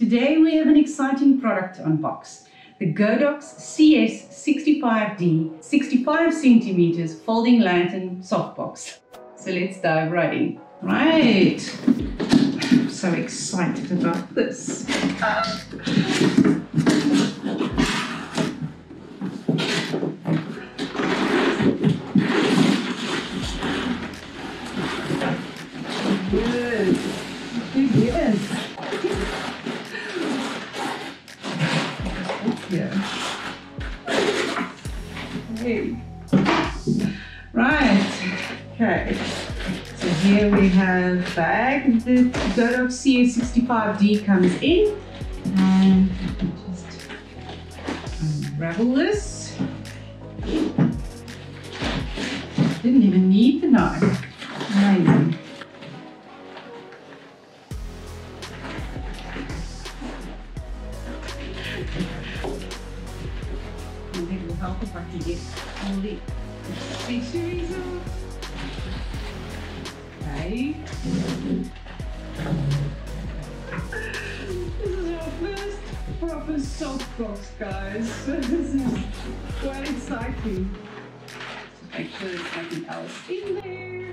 Today we have an exciting product to unbox. The Godox CS65D 65 centimeters Folding Lantern Softbox. So let's dive right in. Right. I'm so excited about this. Good. Good. Yeah. Hey. Right. Okay. So here we have the bag. The Godox CS65D comes in, and just unravel this. Didn't even need the knife. Amazing. I think it will help if I can get all the accessories off. Okay. This is our first proper softbox, guys. So this is quite exciting. Just make sure there's nothing else in there.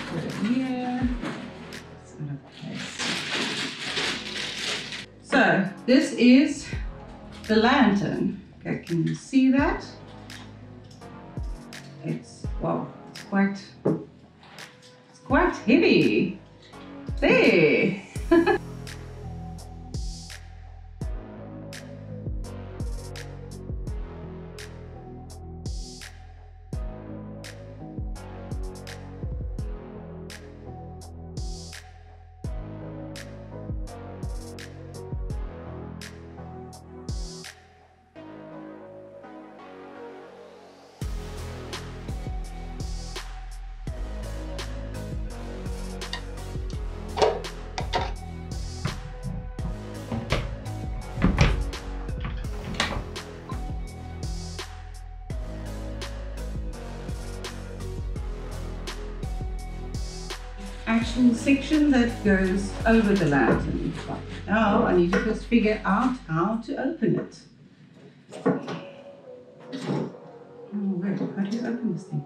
Put it here. It's another place. So this is the lantern. Okay, can you see that? It's quite heavy. There. Actual section that goes over the lantern. Now I need to first figure out how to open it. Oh wait, how do you open this thing?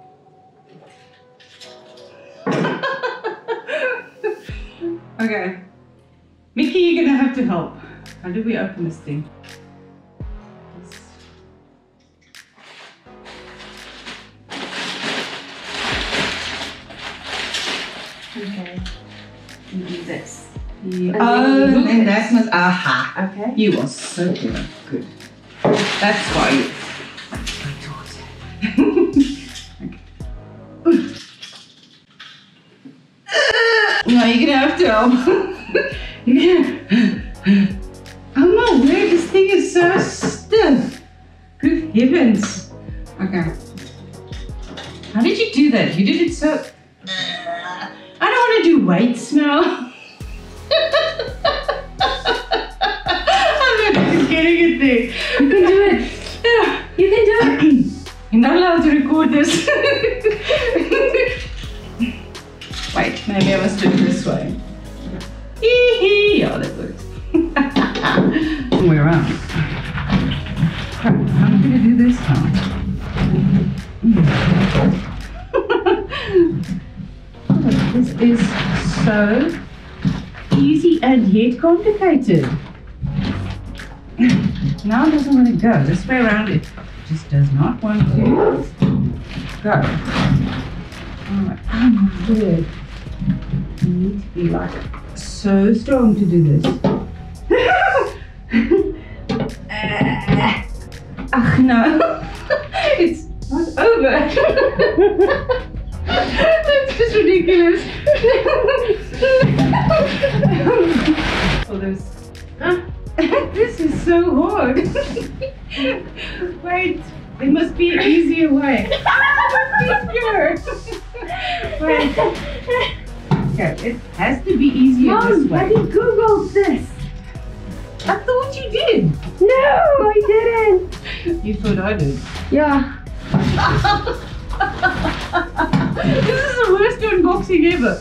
Okay, Mickey, you're gonna have to help. How do we open this thing? Okay. You do this. Yeah. Oh, and that must. Aha. Okay. You are so clever. Good. That's why you. No, you're gonna have to help. Oh my word, this thing is so stiff. Good heavens. Okay. How did you do that? You did it so. I don't want to do weights now. I'm not getting it there. You can do it. You can do it. You're not allowed to record this. Wait, maybe I must do it this way. Yeah, that works. All the way around. Crap, how am I going to do this now? This is so easy and yet complicated. Now it doesn't want to go. This way around it just does not want to go. Alright, oh my word. You need to be like so strong to do this. Ach no, it's not over. That's just ridiculous. This is so hard. Wait, there must be an easier way. Wait. Okay, it has to be easier this way. Mom, I googled this. I thought you did. No, I didn't. You thought I did. Yeah. This is the worst unboxing ever.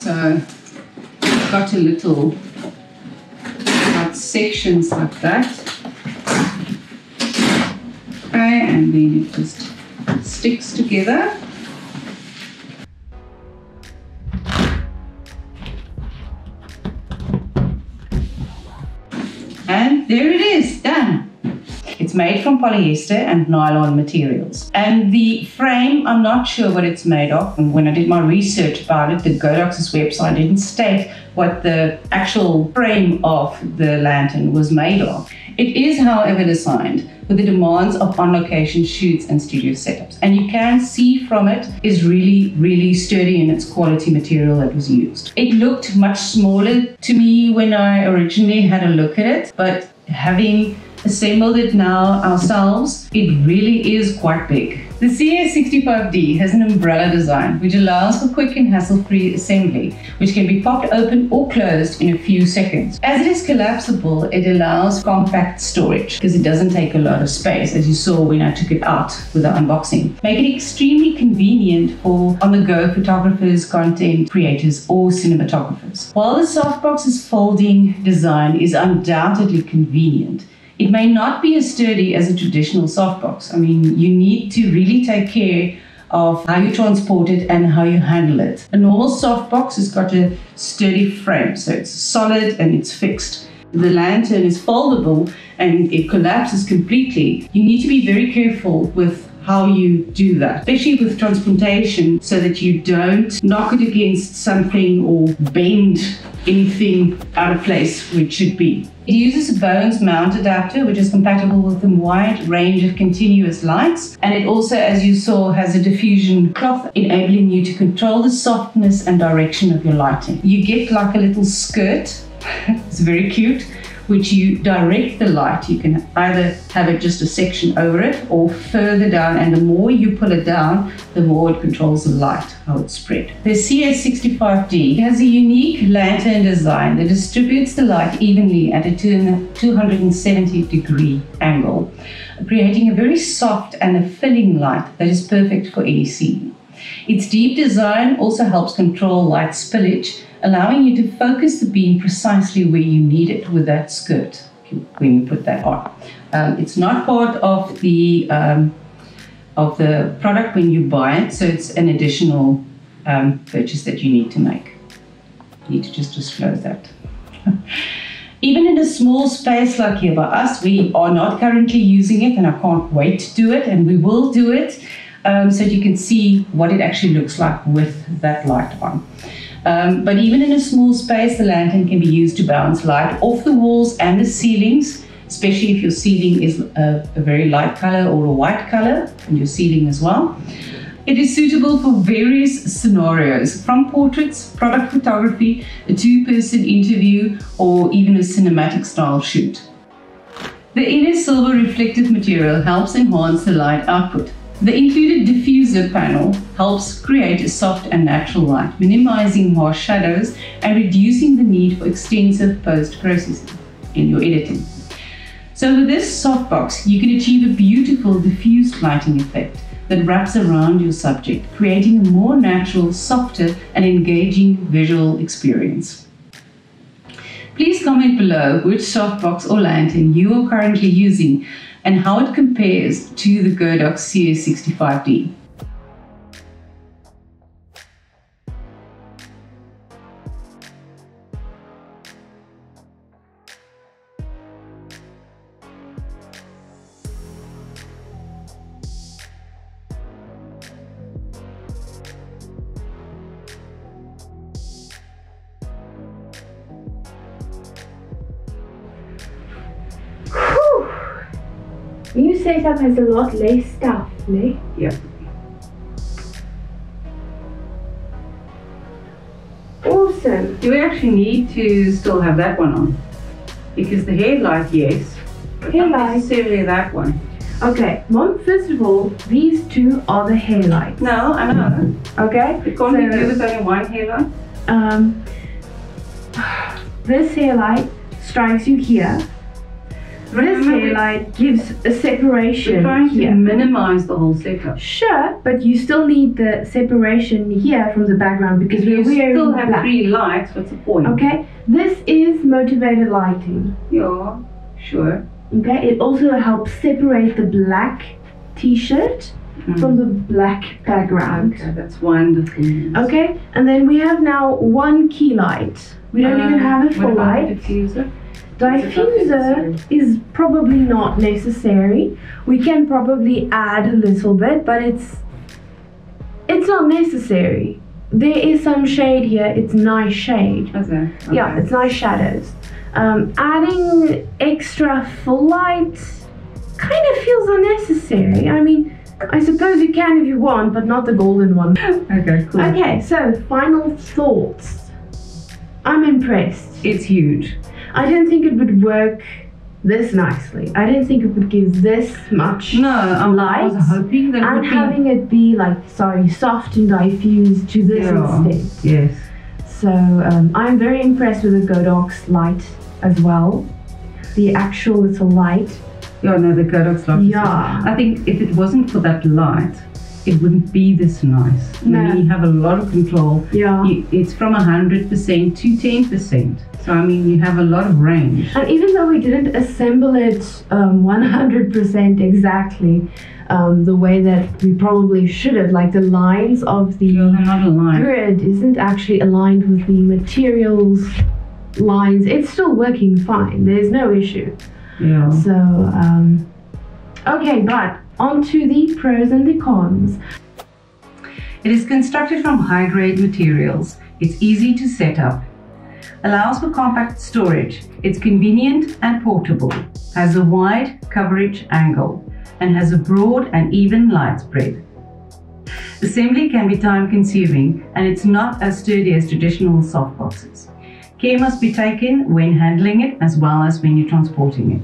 So I've got a little sections like that. Okay, and then it just sticks together. And there it is, done. It's made from polyester and nylon materials. And the frame, I'm not sure what it's made of. And when I did my research about it, the Godox's website didn't state what the actual frame of the lantern was made of. It is, however, designed with the demands of on-location shoots and studio setups. And you can see from it is really, really sturdy in its quality material that was used. It looked much smaller to me when I originally had a look at it, but having assembled it now ourselves, it really is quite big. The CS65D has an umbrella design which allows for quick and hassle-free assembly, which can be popped open or closed in a few seconds. As it is collapsible, it allows compact storage because it doesn't take a lot of space, as you saw when I took it out with the unboxing. Make it extremely convenient for on-the-go photographers, content creators, or cinematographers. While the softbox's folding design is undoubtedly convenient, it may not be as sturdy as a traditional softbox. I mean, you need to really take care of how you transport it and how you handle it. A normal softbox has got a sturdy frame, so it's solid and it's fixed. The lantern is foldable and it collapses completely. You need to be very careful with how you do that, especially with transportation, so that you don't knock it against something or bend anything out of place where it should be. It uses a Bones mount adapter, which is compatible with a wide range of continuous lights. And it also, as you saw, has a diffusion cloth, enabling you to control the softness and direction of your lighting. You get like a little skirt, it's very cute, which you direct the light. You can either have it just a section over it or further down, and the more you pull it down, the more it controls the light, how it's spread. The CS65D has a unique lantern design that distributes the light evenly at a 270-degree angle, creating a very soft and a filling light that is perfect for any scene. Its deep design also helps control light spillage, allowing you to focus the beam precisely where you need it with that skirt when you put that on. It's not part of the product when you buy it, so it's an additional purchase that you need to make. You need to just disclose that. Even in a small space like here by us, we are not currently using it, and I can't wait to do it, and we will do it, so that you can see what it actually looks like with that light on. But even in a small space, the lantern can be used to bounce light off the walls and the ceilings, especially if your ceiling is a very light color or a white color, and your ceiling as well. It is suitable for various scenarios, from portraits, product photography, a two-person interview, or even a cinematic style shoot. The inner silver reflective material helps enhance the light output. The included diffuser panel helps create a soft and natural light, minimizing harsh shadows and reducing the need for extensive post-processing in your editing. So with this softbox, you can achieve a beautiful diffused lighting effect that wraps around your subject, creating a more natural, softer, and engaging visual experience. Please comment below which softbox or lantern you are currently using and how it compares to the Godox CS65D. New setup has a lot less stuff, no? Yep. Awesome. Do we actually need to still have that one on? Because the headlight, yes. But not necessarily that one. Okay, Mom, first of all, these two are the hairlights. No, I know. Okay? We can't do with only one hairlight? This hairlight strikes you here. This headlight gives a separation. We're trying to here. minimize the whole setup. Sure, but you still need the separation here from the background because If you we're still wearing have black. 3 lights, what's the point? Okay, this is motivated lighting. Yeah, sure. Okay, it also helps separate the black t-shirt from the black background. Okay, that's wonderful. Okay, and then we have now one key light. We don't even have a full what about light. diffuser? Diffuser is probably not necessary. We can probably add a little bit, but it's not necessary. There is some shade here. It's nice shade. Okay. Yeah, it's nice shadows. Adding extra full light kind of feels unnecessary. I mean, I suppose you can if you want, but not the golden one. Okay, cool. Okay, so final thoughts. I'm impressed. It's huge. I didn't think it would work this nicely. I didn't think it would give this much I was hoping that it and would having it be like, soft and diffused to this instead. Yes. So I'm very impressed with the Godox light as well. The actual little light. Yeah, no, the Godox light. Yeah. I think if it wasn't for that light, it wouldn't be this nice. No. I mean, you have a lot of control. Yeah. It's from 100% to 10%. So, I mean, you have a lot of range. And even though we didn't assemble it 100% exactly the way that we probably should have, like the lines of the They're not aligned. grid isn't actually aligned with the materials lines, it's still working fine. There's no issue. Yeah. So, okay, but on to the pros and the cons. It is constructed from high-grade materials. It's easy to set up. Allows for compact storage. It's convenient and portable. Has a wide coverage angle and has a broad and even light spread. Assembly can be time-consuming and it's not as sturdy as traditional softboxes. Care must be taken when handling it as well as when you're transporting it.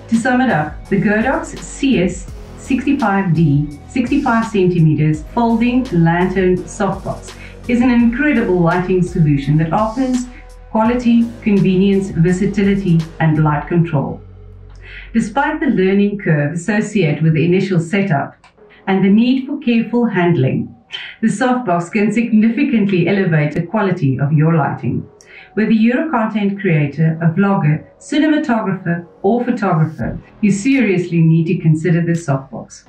To sum it up, the Godox CS65D 65 cm Folding Lantern Softbox is an incredible lighting solution that offers quality, convenience, versatility, and light control. Despite the learning curve associated with the initial setup and the need for careful handling, the softbox can significantly elevate the quality of your lighting. Whether you're a content creator, a vlogger, cinematographer, or photographer, you seriously need to consider this softbox.